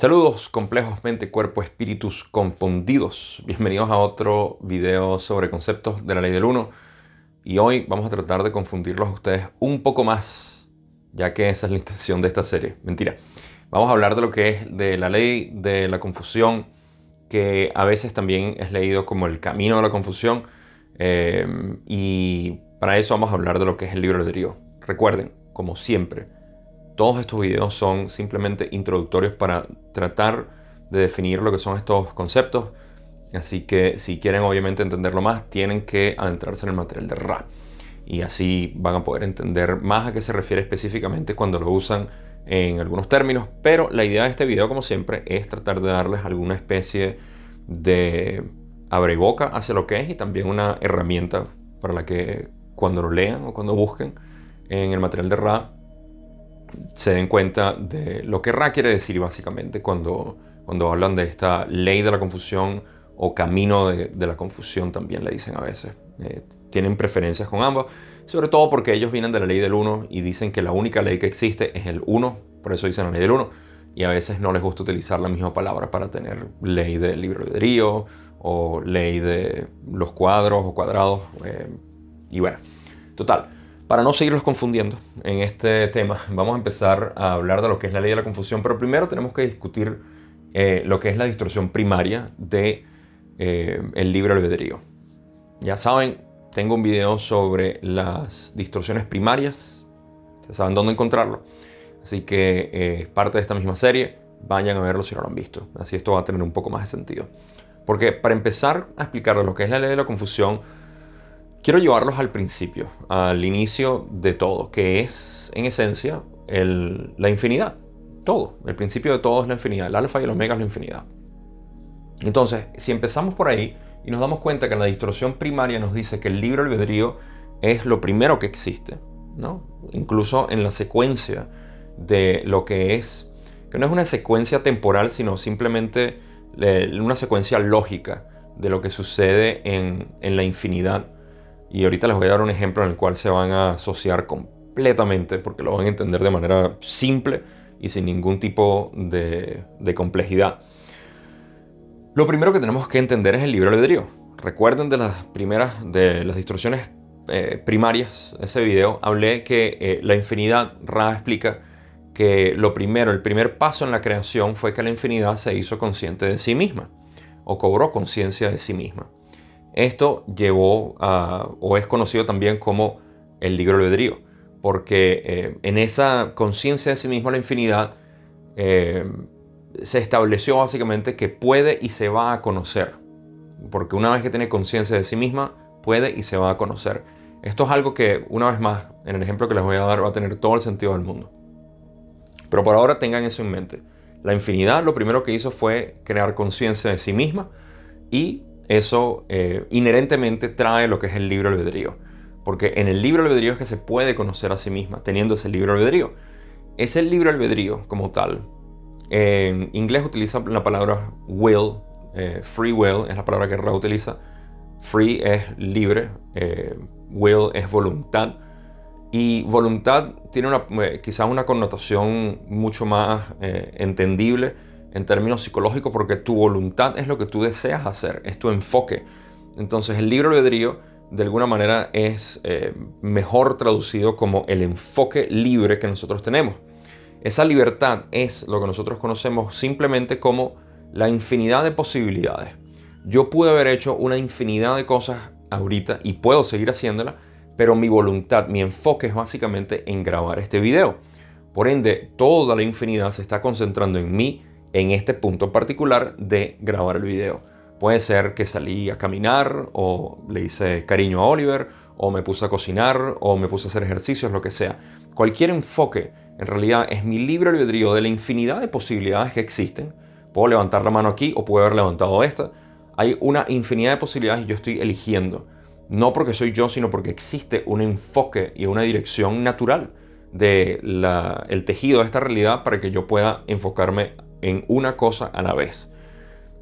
Saludos, complejos, mente, cuerpo, espíritus confundidos. Bienvenidos a otro video sobre conceptos de la ley del uno. Y hoy vamos a tratar de confundirlos a ustedes un poco más, ya que esa es la intención de esta serie. Mentira. Vamos a hablar de lo que es de la ley de la confusión, que a veces también es leído como el camino de la confusión. Y para eso vamos a hablar de lo que es el libre albedrío. Recuerden, como siempre, todos estos videos son simplemente introductorios para tratar de definir lo que son estos conceptos. Así que si quieren obviamente entenderlo más, tienen que adentrarse en el material de Ra. Y así van a poder entender más a qué se refiere específicamente cuando lo usan en algunos términos. Pero la idea de este video, como siempre, es tratar de darles alguna especie de abre-boca hacia lo que es y también una herramienta para la que cuando lo lean o cuando busquen en el material de Ra se den cuenta de lo que Ra quiere decir básicamente cuando hablan de esta ley de la confusión o camino de la confusión, también le dicen a veces. Tienen preferencias con ambos, sobre todo porque ellos vienen de la ley del uno y dicen que la única ley que existe es el uno, por eso dicen la ley del uno, y a veces no les gusta utilizar la misma palabra para tener ley del libre albedrío o ley de los cuadros o cuadrados. Y bueno, total. Para no seguirlos confundiendo en este tema, vamos a empezar a hablar de lo que es la ley de la confusión, pero primero tenemos que discutir lo que es la distorsión primaria de el libre albedrío. Ya saben, tengo un video sobre las distorsiones primarias, ya saben dónde encontrarlo, así que es parte de esta misma serie, vayan a verlo si no lo han visto, así esto va a tener un poco más de sentido. Porque para empezar a explicarles lo que es la ley de la confusión, quiero llevarlos al principio, al inicio de todo, que es, en esencia, la infinidad. Todo. El principio de todo es la infinidad. El alfa y el omega es la infinidad. Entonces, si empezamos por ahí y nos damos cuenta que la distorsión primaria nos dice que el libre albedrío es lo primero que existe, ¿no? Incluso en la secuencia de lo que es, que no es una secuencia temporal, sino simplemente una secuencia lógica de lo que sucede en la infinidad. Y ahorita les voy a dar un ejemplo en el cual se van a asociar completamente, porque lo van a entender de manera simple y sin ningún tipo de complejidad. Lo primero que tenemos que entender es el libre albedrío. Recuerden de las distorsiones primarias, ese video, hablé que la infinidad, Ra explica que el primer paso en la creación fue que la infinidad se hizo consciente de sí misma, o cobró conciencia de sí misma. Esto llevó o es conocido también como el libre albedrío, porque en esa conciencia de sí mismo la infinidad se estableció básicamente que puede y se va a conocer, porque una vez que tiene conciencia de sí misma, puede y se va a conocer. Esto es algo que, una vez más, en el ejemplo que les voy a dar, va a tener todo el sentido del mundo. Pero por ahora tengan eso en mente. La infinidad lo primero que hizo fue crear conciencia de sí misma y eso inherentemente trae lo que es el libre albedrío. Porque en el libre albedrío es que se puede conocer a sí misma, teniendo ese libre albedrío. Es el libre albedrío como tal. En inglés utiliza la palabra will, free will es la palabra que Ra utiliza. Free es libre, will es voluntad. Y voluntad tiene quizás una connotación mucho más entendible en términos psicológicos, porque tu voluntad es lo que tú deseas hacer, es tu enfoque. Entonces el libre albedrío de alguna manera es mejor traducido como el enfoque libre que nosotros tenemos. Esa libertad es lo que nosotros conocemos simplemente como la infinidad de posibilidades. Yo pude haber hecho una infinidad de cosas ahorita y puedo seguir haciéndola, pero mi voluntad, mi enfoque es básicamente en grabar este video. Por ende, toda la infinidad se está concentrando en mí en este punto particular de grabar el video. Puede ser que salí a caminar, o le hice cariño a Oliver, o me puse a cocinar, o me puse a hacer ejercicios, lo que sea. Cualquier enfoque, en realidad, es mi libre albedrío de la infinidad de posibilidades que existen. Puedo levantar la mano aquí, o puedo haber levantado esta. Hay una infinidad de posibilidades y yo estoy eligiendo. No porque soy yo, sino porque existe un enfoque y una dirección natural del tejido de esta realidad para que yo pueda enfocarme en una cosa a la vez.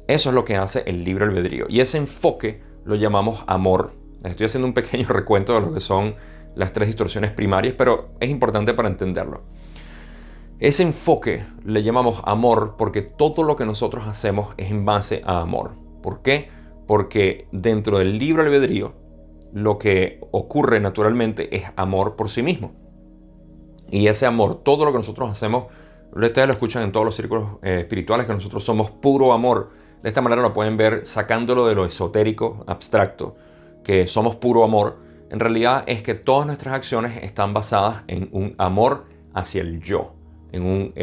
Eso es lo que hace el libre albedrío. Y ese enfoque lo llamamos amor. Estoy haciendo un pequeño recuento de lo que son las tres distorsiones primarias, pero es importante para entenderlo. Ese enfoque le llamamos amor porque todo lo que nosotros hacemos es en base a amor. ¿Por qué? Porque dentro del libre albedrío lo que ocurre naturalmente es amor por sí mismo. Y ese amor, todo lo que nosotros hacemos, ustedes lo escuchan en todos los círculos espirituales, que nosotros somos puro amor. De esta manera lo pueden ver sacándolo de lo esotérico, abstracto, que somos puro amor. En realidad es que todas nuestras acciones están basadas en un amor hacia el yo, en un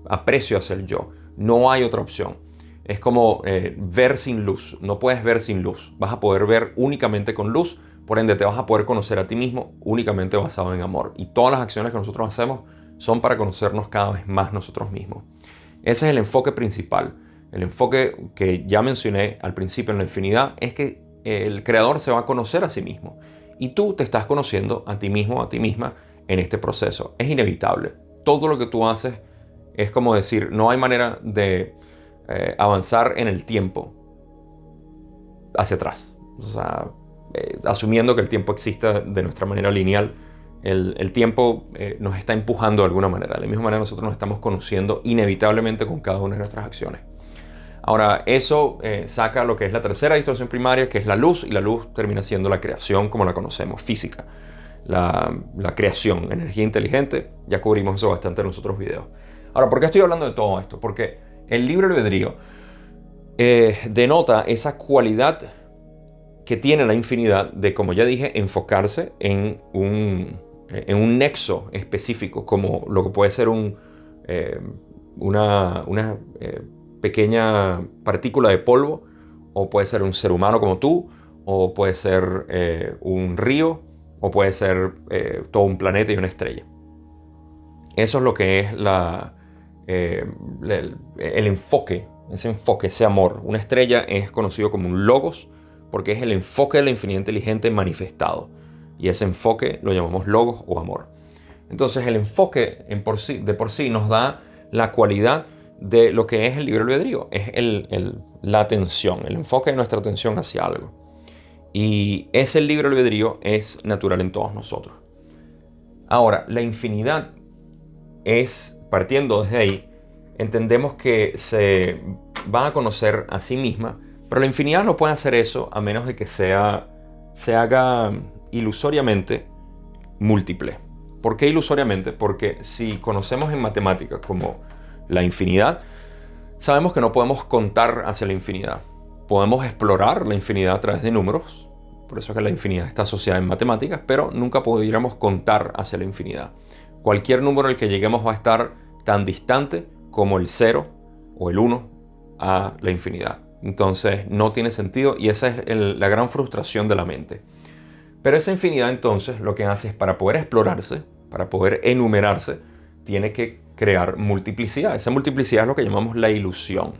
aprecio hacia el yo. No hay otra opción. Es como ver sin luz. No puedes ver sin luz. Vas a poder ver únicamente con luz. Por ende, te vas a poder conocer a ti mismo únicamente basado en amor. Y todas las acciones que nosotros hacemos son para conocernos cada vez más nosotros mismos. Ese es el enfoque principal. El enfoque que ya mencioné al principio en la infinidad es que el creador se va a conocer a sí mismo. Y tú te estás conociendo a ti mismo, a ti misma en este proceso. Es inevitable. Todo lo que tú haces es como decir, no hay manera de avanzar en el tiempo hacia atrás. O sea, asumiendo que el tiempo exista de nuestra manera lineal, el tiempo nos está empujando de alguna manera. De la misma manera nosotros nos estamos conociendo inevitablemente con cada una de nuestras acciones. Ahora, eso saca lo que es la tercera distorsión primaria, que es la luz, y la luz termina siendo la creación como la conocemos, física. La creación, energía inteligente, ya cubrimos eso bastante en los otros videos. Ahora, ¿por qué estoy hablando de todo esto? Porque el libre albedrío denota esa cualidad que tiene la infinidad de, como ya dije, enfocarse en un nexo específico, como lo que puede ser una pequeña partícula de polvo, o puede ser un ser humano como tú, o puede ser un río, o puede ser todo un planeta y una estrella. Eso es lo que es el enfoque, ese amor. Una estrella es conocido como un logos, porque es el enfoque de la infinidad inteligente manifestado. Y ese enfoque lo llamamos logos o amor. Entonces el enfoque de por sí nos da la cualidad de lo que es el libre albedrío. Es la atención, el enfoque de nuestra atención hacia algo. Y ese libre albedrío es natural en todos nosotros. Ahora, la infinidad es, partiendo desde ahí, entendemos que se va a conocer a sí misma, pero la infinidad no puede hacer eso a menos de que se haga ilusoriamente múltiple. ¿Por qué ilusoriamente? Porque si conocemos en matemáticas como la infinidad, sabemos que no podemos contar hacia la infinidad. Podemos explorar la infinidad a través de números, por eso es que la infinidad está asociada en matemáticas, pero nunca podríamos contar hacia la infinidad. Cualquier número al que lleguemos va a estar tan distante como el 0 o el 1 a la infinidad. Entonces no tiene sentido y esa es la gran frustración de la mente. Pero esa infinidad entonces lo que hace es, para poder explorarse, para poder enumerarse, tiene que crear multiplicidad. Esa multiplicidad es lo que llamamos la ilusión.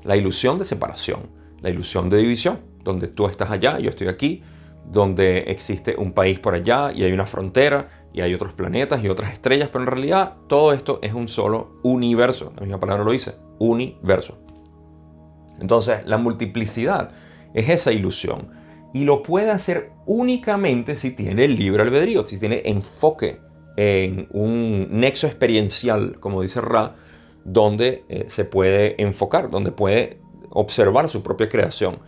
La ilusión de separación, la ilusión de división, donde tú estás allá, yo estoy aquí, donde existe un país por allá y hay una frontera y hay otros planetas y otras estrellas, pero en realidad todo esto es un solo universo. La misma palabra lo dice, universo. Entonces la multiplicidad es esa ilusión y lo puede hacer únicamente si tiene el libre albedrío, si tiene enfoque en un nexo experiencial, como dice Ra, donde se puede enfocar, donde puede observar su propia creación.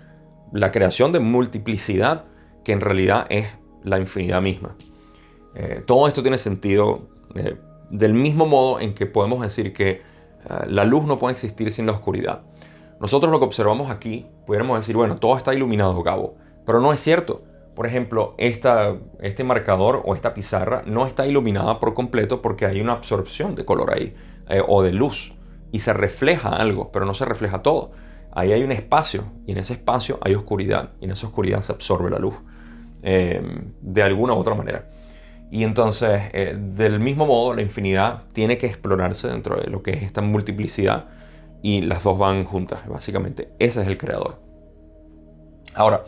La creación de multiplicidad, que en realidad es la infinidad misma. Todo esto tiene sentido del mismo modo en que podemos decir que la luz no puede existir sin la oscuridad. Nosotros lo que observamos aquí, pudiéramos decir, bueno, todo está iluminado, Gabo, pero no es cierto. Por ejemplo, este marcador o esta pizarra no está iluminada por completo porque hay una absorción de color ahí, o de luz, y se refleja algo, pero no se refleja todo. Ahí hay un espacio, y en ese espacio hay oscuridad, y en esa oscuridad se absorbe la luz, de alguna u otra manera. Y entonces, del mismo modo, la infinidad tiene que explorarse dentro de lo que es esta multiplicidad, y las dos van juntas, básicamente. Ese es el creador. Ahora,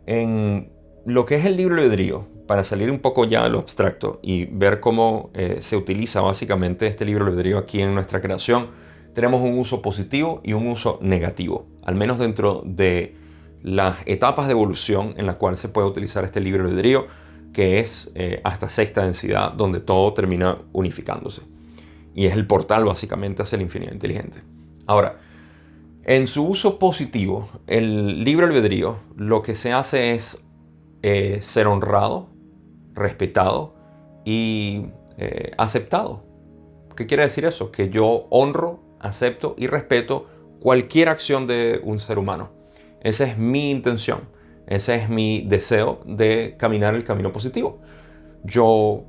en lo que es el libre albedrío, para salir un poco ya de lo abstracto y ver cómo se utiliza básicamente este libre albedrío aquí en nuestra creación, tenemos un uso positivo y un uso negativo, al menos dentro de las etapas de evolución en las cuales se puede utilizar este libre albedrío, que es hasta sexta densidad, donde todo termina unificándose. y es el portal básicamente hacia la infinidad inteligente. Ahora, en su uso positivo, el libre albedrío lo que se hace es ser honrado, respetado y aceptado. ¿Qué quiere decir eso? Que yo honro, acepto y respeto cualquier acción de un ser humano. Esa es mi intención, ese es mi deseo de caminar el camino positivo. Yo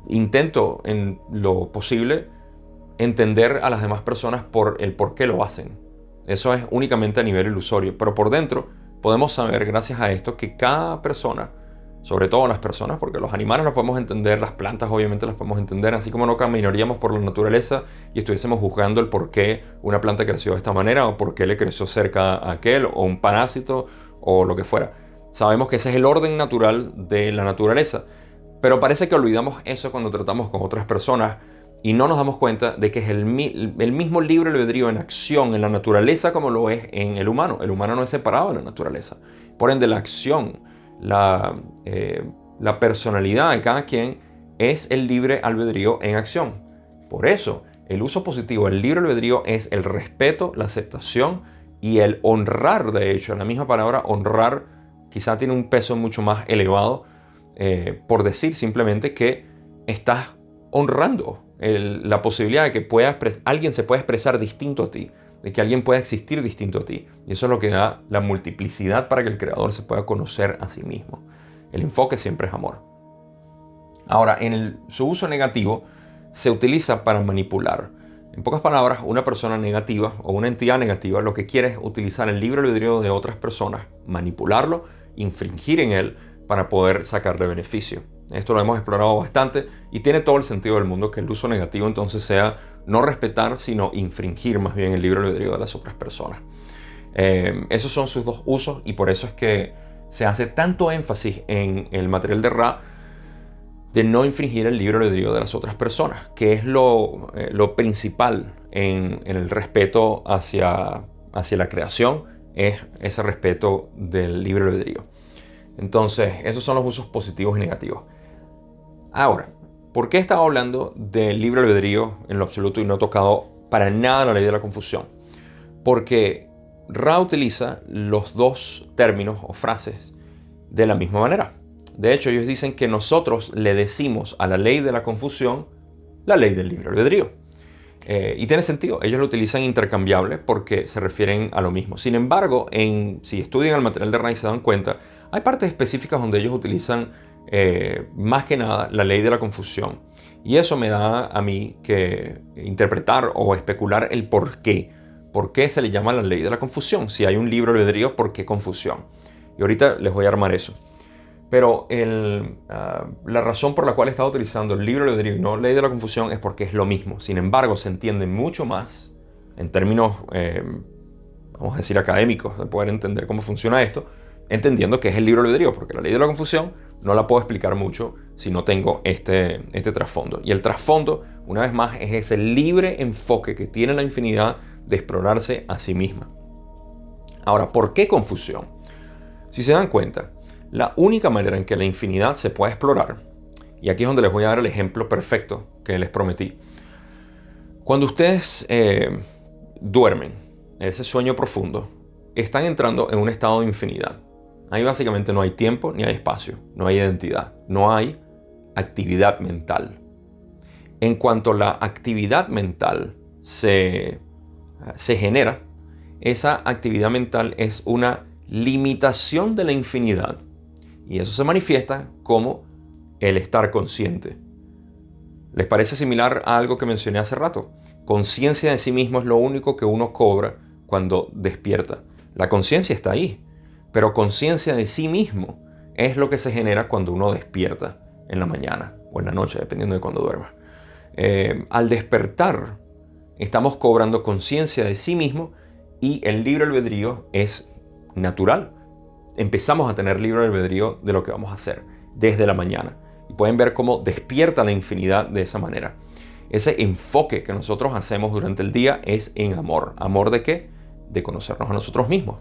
intento en lo posible entender a las demás personas por el por qué lo hacen. Eso es únicamente a nivel ilusorio, pero por dentro podemos saber, gracias a esto, que cada persona, sobre todo las personas, porque los animales los podemos entender, las plantas obviamente las podemos entender, así como no caminaríamos por la naturaleza y estuviésemos juzgando el por qué una planta creció de esta manera o por qué le creció cerca a aquel o un parásito o lo que fuera. Sabemos que ese es el orden natural de la naturaleza, pero parece que olvidamos eso cuando tratamos con otras personas y no nos damos cuenta de que es el mismo libre albedrío en acción en la naturaleza como lo es en el humano. El humano no es separado de la naturaleza. Por ende, la acción, la personalidad de cada quien es el libre albedrío en acción. Por eso, el uso positivo del libre albedrío es el respeto, la aceptación y el honrar. De hecho, la misma palabra honrar quizá tiene un peso mucho más elevado por decir simplemente que estás honrando la posibilidad de que alguien se pueda expresar distinto a ti, de que alguien pueda existir distinto a ti. Y eso es lo que da la multiplicidad para que el creador se pueda conocer a sí mismo. El enfoque siempre es amor. Ahora, su uso negativo se utiliza para manipular. En pocas palabras, una persona negativa o una entidad negativa lo que quiere es utilizar el libre albedrío de otras personas, manipularlo, infringir en él para poder sacarle beneficio. Esto lo hemos explorado bastante y tiene todo el sentido del mundo que el uso negativo entonces sea no respetar, sino infringir más bien el libre albedrío de las otras personas. Esos son sus dos usos y por eso es que se hace tanto énfasis en el material de Ra de no infringir el libre albedrío de las otras personas, que es lo principal en el respeto hacia la creación, es ese respeto del libre albedrío. Entonces, esos son los usos positivos y negativos. Ahora, ¿por qué estaba hablando del libre albedrío en lo absoluto y no he tocado para nada la ley de la confusión? Porque Ra utiliza los dos términos o frases de la misma manera. De hecho, ellos dicen que nosotros le decimos a la ley de la confusión la ley del libre albedrío. Y tiene sentido, ellos lo utilizan intercambiable porque se refieren a lo mismo. Sin embargo, si estudian el material de Ra y se dan cuenta, hay partes específicas donde ellos utilizan más que nada la ley de la confusión. Y eso me da a mí que interpretar o especular el por qué. ¿Por qué se le llama la ley de la confusión? Si hay un libre albedrío, ¿por qué confusión? Y ahorita les voy a armar eso. Pero la razón por la cual he estado utilizando el libre albedrío y no ley de la confusión es porque es lo mismo. Sin embargo, se entiende mucho más en términos, vamos a decir, académicos, de poder entender cómo funciona esto, entendiendo que es el libre albedrío, porque la ley de la confusión no la puedo explicar mucho si no tengo este trasfondo. Y el trasfondo, una vez más, es ese libre enfoque que tiene la infinidad de explorarse a sí misma. Ahora, ¿por qué confusión? Si se dan cuenta, la única manera en que la infinidad se puede explorar, y aquí es donde les voy a dar el ejemplo perfecto que les prometí. Cuando ustedes duermen, ese sueño profundo, están entrando en un estado de infinidad. Ahí básicamente no hay tiempo ni hay espacio, no hay identidad, no hay actividad mental. En cuanto la actividad mental se genera, esa actividad mental es una limitación de la infinidad. Y eso se manifiesta como el estar consciente. ¿Les parece similar a algo que mencioné hace rato? Conciencia de sí mismo es lo único que uno cobra cuando despierta. La conciencia está ahí, pero conciencia de sí mismo es lo que se genera cuando uno despierta en la mañana o en la noche, dependiendo de cuando duerma. Al despertar, estamos cobrando conciencia de sí mismo y el libre albedrío es natural. Empezamos a tener libre albedrío de lo que vamos a hacer desde la mañana. Y pueden ver cómo despierta la infinidad de esa manera. Ese enfoque que nosotros hacemos durante el día es en amor. ¿Amor de qué? De conocernos a nosotros mismos.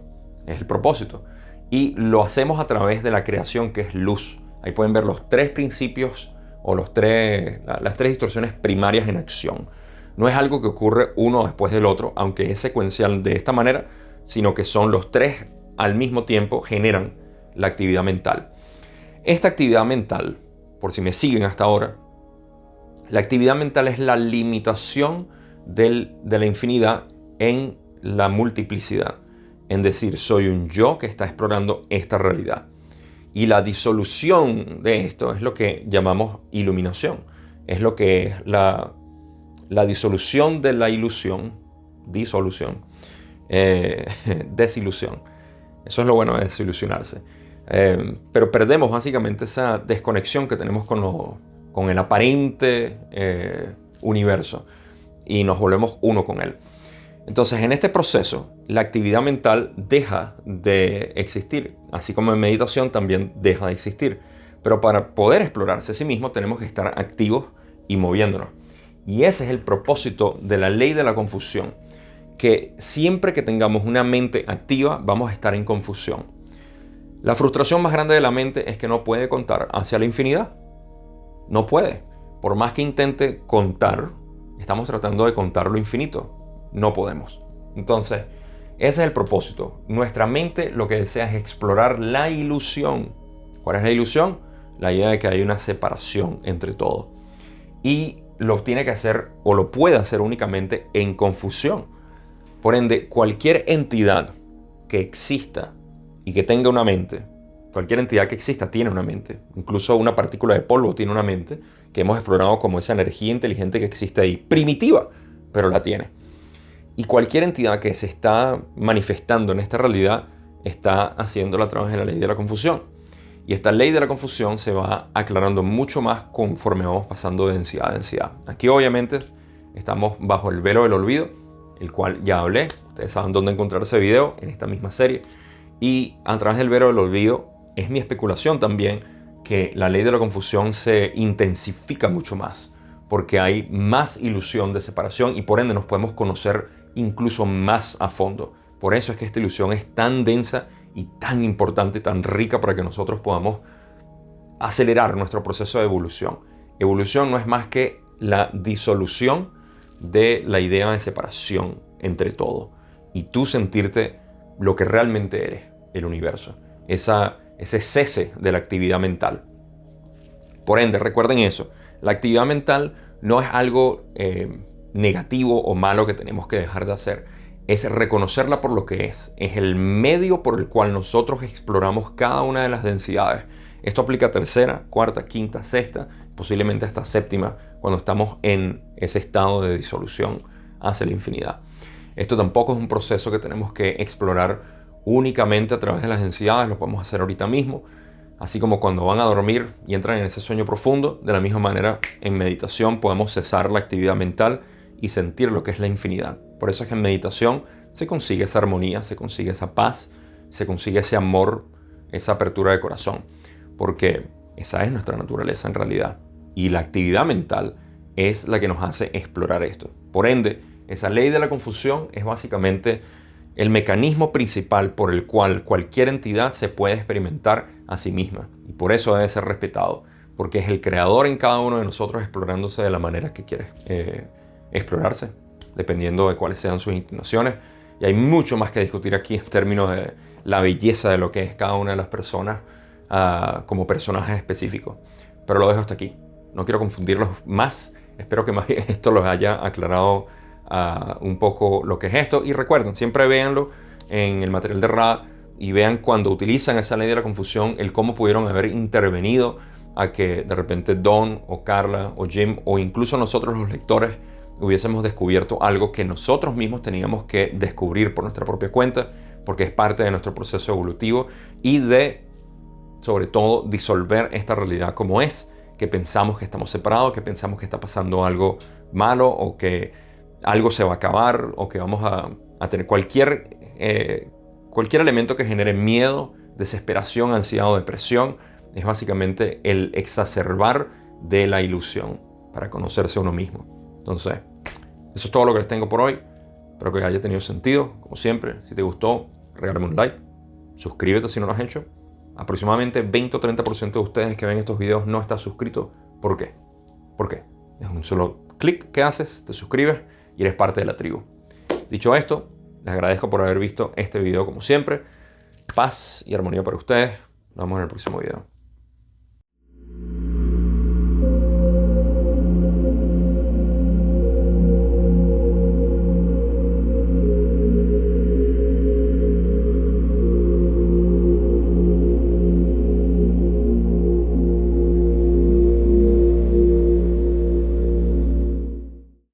Es el propósito. Y lo hacemos a través de la creación, que es luz. Ahí pueden ver los 3 principios o las tres distorsiones primarias en acción. No es algo que ocurre uno después del otro, aunque es secuencial de esta manera, sino que son los tres al mismo tiempo generan la actividad mental. Esta actividad mental, por si me siguen hasta ahora, la actividad mental es la limitación de la infinidad en la multiplicidad. Es decir, soy un yo que está explorando esta realidad. Y la disolución de esto es lo que llamamos iluminación. Es lo que es la disolución de la ilusión, desilusión. Eso es lo bueno de desilusionarse. Pero perdemos básicamente esa desconexión que tenemos con el aparente universo y nos volvemos uno con él. Entonces, en este proceso, la actividad mental deja de existir, así como en meditación también deja de existir. Pero para poder explorarse a sí mismo tenemos que estar activos y moviéndonos. Y ese es el propósito de la ley de la confusión, que siempre que tengamos una mente activa vamos a estar en confusión. La frustración más grande de la mente es que no puede contar hacia la infinidad. No puede. Por más que intente contar, estamos tratando de contar lo infinito. No podemos. Entonces, ese es el propósito. Nuestra mente lo que desea es explorar la ilusión. ¿Cuál es la ilusión? La idea de que hay una separación entre todo. Y lo tiene que hacer o lo puede hacer únicamente en confusión. Por ende, cualquier entidad que exista y que tenga una mente, cualquier entidad que exista tiene una mente. Incluso una partícula de polvo tiene una mente que hemos explorado como esa energía inteligente que existe ahí. Primitiva, pero la tiene. Y cualquier entidad que se está manifestando en esta realidad está haciéndolo a través de la ley de la confusión. Y esta ley de la confusión se va aclarando mucho más conforme vamos pasando de densidad a densidad. Aquí obviamente estamos bajo el velo del olvido, el cual ya hablé. Ustedes saben dónde encontrar ese video en esta misma serie. Y a través del velo del olvido es mi especulación también que la ley de la confusión se intensifica mucho más. Porque hay más ilusión de separación y por ende nos podemos conocer incluso más a fondo. Por eso es que esta ilusión es tan densa y tan importante, tan rica para que nosotros podamos acelerar nuestro proceso de evolución. Evolución no es más que la disolución de la idea de separación entre todo y tú sentirte lo que realmente eres, el universo. Ese cese de la actividad mental. Por ende, recuerden eso. La actividad mental no es algo negativo o malo que tenemos que dejar de hacer. Es reconocerla por lo que es. Es el medio por el cual nosotros exploramos cada una de las densidades. Esto aplica a tercera, cuarta, quinta, sexta, posiblemente hasta séptima, cuando estamos en ese estado de disolución hacia la infinidad. Esto tampoco es un proceso que tenemos que explorar únicamente a través de las densidades. Lo podemos hacer ahorita mismo. Así como cuando van a dormir y entran en ese sueño profundo, de la misma manera en meditación podemos cesar la actividad mental y sentir lo que es la infinidad. Por eso es que en meditación se consigue esa armonía, se consigue esa paz, se consigue ese amor, esa apertura de corazón. Porque esa es nuestra naturaleza en realidad. Y la actividad mental es la que nos hace explorar esto. Por ende, esa ley de la confusión es básicamente el mecanismo principal por el cual cualquier entidad se puede experimentar a sí misma. Y por eso debe ser respetado. Porque es el creador en cada uno de nosotros explorándose de la manera que quiere explorarse, dependiendo de cuáles sean sus inclinaciones. Y hay mucho más que discutir aquí en términos de la belleza de lo que es cada una de las personas como personajes específicos. Pero lo dejo hasta aquí. No quiero confundirlos más. Espero que más bien esto los haya aclarado un poco lo que es esto. Y recuerden, siempre véanlo en el material de Ra y vean cuando utilizan esa ley de la confusión, el cómo pudieron haber intervenido a que de repente Don o Carla o Jim o incluso nosotros los lectores hubiésemos descubierto algo que nosotros mismos teníamos que descubrir por nuestra propia cuenta, porque es parte de nuestro proceso evolutivo y de, sobre todo, disolver esta realidad como es, que pensamos que estamos separados, que pensamos que está pasando algo malo o que algo se va a acabar o que vamos a tener cualquier elemento que genere miedo, desesperación, ansiedad o depresión. Es básicamente el exacerbar de la ilusión para conocerse a uno mismo. Entonces, eso es todo lo que les tengo por hoy. Espero que haya tenido sentido. Como siempre, si te gustó, regálame un like. Suscríbete si no lo has hecho. Aproximadamente 20 o 30% de ustedes que ven estos videos no está suscrito. ¿Por qué? ¿Por qué? Es un solo clic que haces, te suscribes y eres parte de la tribu. Dicho esto, les agradezco por haber visto este video como siempre. Paz y armonía para ustedes. Nos vemos en el próximo video.